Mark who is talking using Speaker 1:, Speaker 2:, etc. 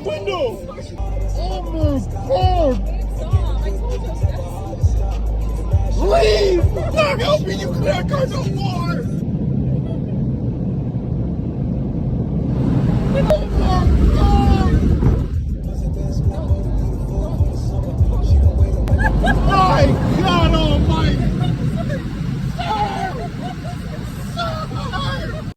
Speaker 1: that window! Oh my god! Leave! I'm not helping you clear cars on water!